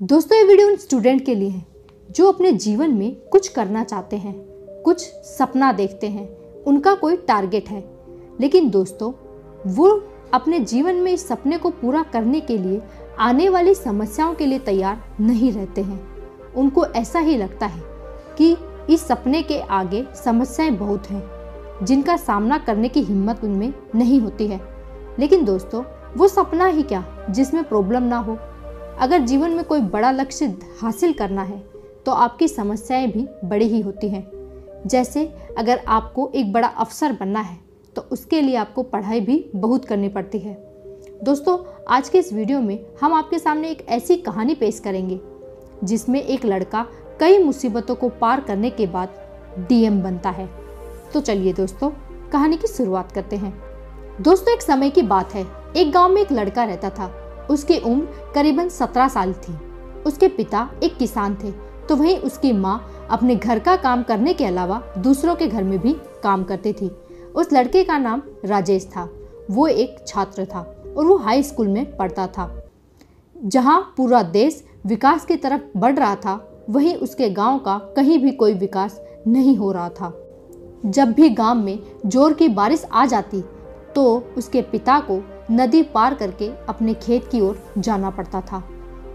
दोस्तों ये वीडियो उन स्टूडेंट के लिए है जो अपने जीवन में कुछ करना चाहते हैं, कुछ सपना देखते हैं, उनका कोई टारगेट है, लेकिन दोस्तों वो अपने जीवन में इस सपने को पूरा करने के लिए आने वाली समस्याओं के लिए तैयार नहीं रहते हैं। उनको ऐसा ही लगता है कि इस सपने के आगे समस्याएं बहुत हैं जिनका सामना करने की हिम्मत उनमें नहीं होती है। लेकिन दोस्तों वो सपना ही क्या जिसमें प्रॉब्लम ना हो। अगर जीवन में कोई बड़ा लक्ष्य हासिल करना है तो आपकी समस्याएं भी बड़ी ही होती हैं। जैसे अगर आपको एक बड़ा अफसर बनना है तो उसके लिए आपको पढ़ाई भी बहुत करनी पड़ती है। दोस्तों आज के इस वीडियो में हम आपके सामने एक ऐसी कहानी पेश करेंगे जिसमें एक लड़का कई मुसीबतों को पार करने के बाद डीएम बनता है। तो चलिए दोस्तों कहानी की शुरुआत करते हैं। दोस्तों एक समय की बात है, एक गांव में एक लड़का रहता था। उसकी उम्र करीबन 17 साल थी। उसके पिता एक किसान थे तो वहीं उसकी माँ अपने घर का काम करने के अलावा दूसरों के घर में भी काम करती थी। उस लड़के का नाम राजेश था। वो एक छात्र था और वो हाई स्कूल में पढ़ता था। जहाँ पूरा देश विकास की तरफ बढ़ रहा था वहीं उसके गांव का कहीं भी कोई विकास नहीं हो रहा था। जब भी गांव में जोर की बारिश आ जाती तो उसके पिता को नदी पार करके अपने खेत की ओर जाना पड़ता था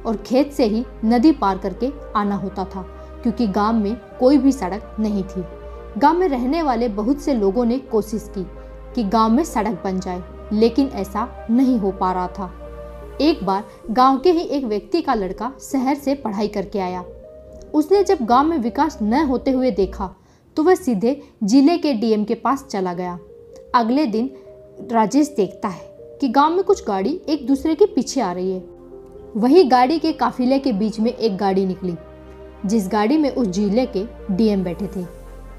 और खेत से ही नदी पार करके आना होता था क्योंकि गांव में कोई भी सड़क नहीं थी। गांव में रहने वाले बहुत से लोगों ने कोशिश की कि गांव में सड़क बन जाए, लेकिन ऐसा नहीं हो पा रहा था। एक बार गांव के ही एक व्यक्ति का लड़का शहर से पढ़ाई करके आया। उसने जब गांव में विकास न होते हुए देखा तो वह सीधे जिले के डीएम के पास चला गया। अगले दिन राजेश देखता है कि गांव में कुछ गाड़ी एक दूसरे के पीछे आ रही है। वही गाड़ी के काफिले के बीच में एक गाड़ी निकली जिस गाड़ी में उस जिले के डीएम बैठे थे।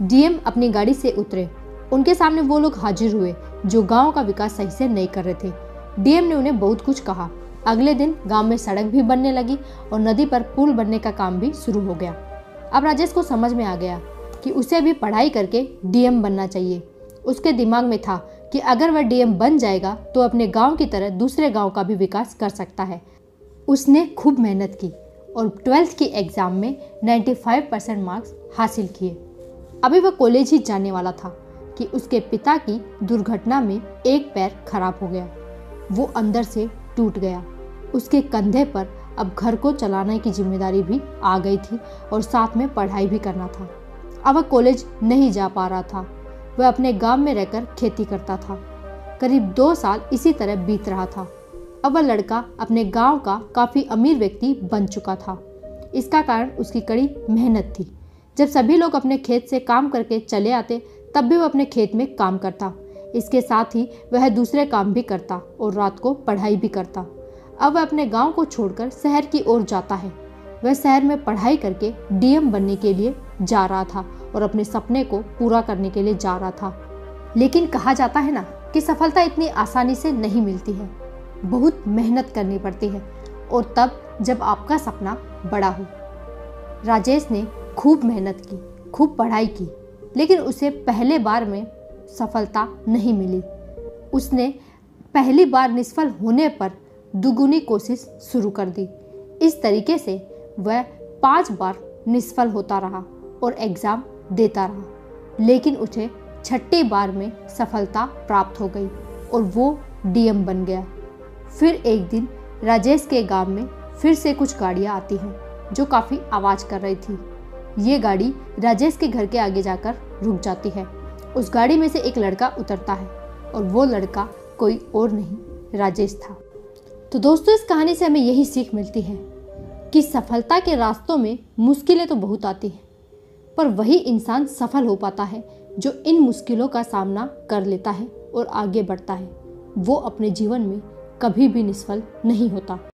डीएम अपनी गाड़ी से उतरे। उनके सामने वो लोग हाजिर हुए जो गांव का विकास सही से नहीं कर रहे थे। डीएम ने उन्हें बहुत कुछ कहा। अगले दिन गांव में सड़क भी बनने लगी और नदी पर पुल बनने का काम भी शुरू हो गया। अब राजेश को समझ में आ गया कि उसे भी पढ़ाई करके डीएम बनना चाहिए। उसके दिमाग में था कि अगर वह डीएम बन जाएगा तो अपने गांव की तरह दूसरे गांव का भी विकास कर सकता है। उसने खूब मेहनत की और 12th की एग्ज़ाम में 95% मार्क्स हासिल किए। अभी वह कॉलेज ही जाने वाला था कि उसके पिता की दुर्घटना में एक पैर खराब हो गया। वो अंदर से टूट गया। उसके कंधे पर अब घर को चलाने की जिम्मेदारी भी आ गई थी और साथ में पढ़ाई भी करना था। अब वह कॉलेज नहीं जा पा रहा था। वह अपने गांव में रहकर खेती करता था। करीब 2 साल इसी तरह बीत रहा था। अब वह लड़का अपने गांव का काफ़ी अमीर व्यक्ति बन चुका था। इसका कारण उसकी कड़ी मेहनत थी। जब सभी लोग अपने खेत से काम करके चले आते तब भी वह अपने खेत में काम करता। इसके साथ ही वह दूसरे काम भी करता और रात को पढ़ाई भी करता। अब वह अपने गाँव को छोड़कर शहर की ओर जाता है। वह शहर में पढ़ाई करके डीएम बनने के लिए जा रहा था और अपने सपने को पूरा करने के लिए जा रहा था। लेकिन कहा जाता है ना कि सफलता इतनी आसानी से नहीं मिलती है, बहुत मेहनत करनी पड़ती है और तब जब आपका सपना बड़ा हो। राजेश ने खूब मेहनत की, खूब पढ़ाई की, लेकिन उसे पहले बार में सफलता नहीं मिली। उसने पहली बार निष्फल होने पर दुगुनी कोशिश शुरू कर दी। इस तरीके से वह 5 बार निष्फल होता रहा और एग्ज़ाम देता रहा, लेकिन उसे 6ठी बार में सफलता प्राप्त हो गई और वो डीएम बन गया। फिर एक दिन राजेश के गांव में फिर से कुछ गाड़ियां आती हैं जो काफ़ी आवाज़ कर रही थी। ये गाड़ी राजेश के घर के आगे जाकर रुक जाती है। उस गाड़ी में से एक लड़का उतरता है और वो लड़का कोई और नहीं राजेश था। तो दोस्तों इस कहानी से हमें यही सीख मिलती है कि सफलता के रास्तों में मुश्किलें तो बहुत आती हैं, पर वही इंसान सफल हो पाता है जो इन मुश्किलों का सामना कर लेता है और आगे बढ़ता है। वो अपने जीवन में कभी भी निष्फल नहीं होता।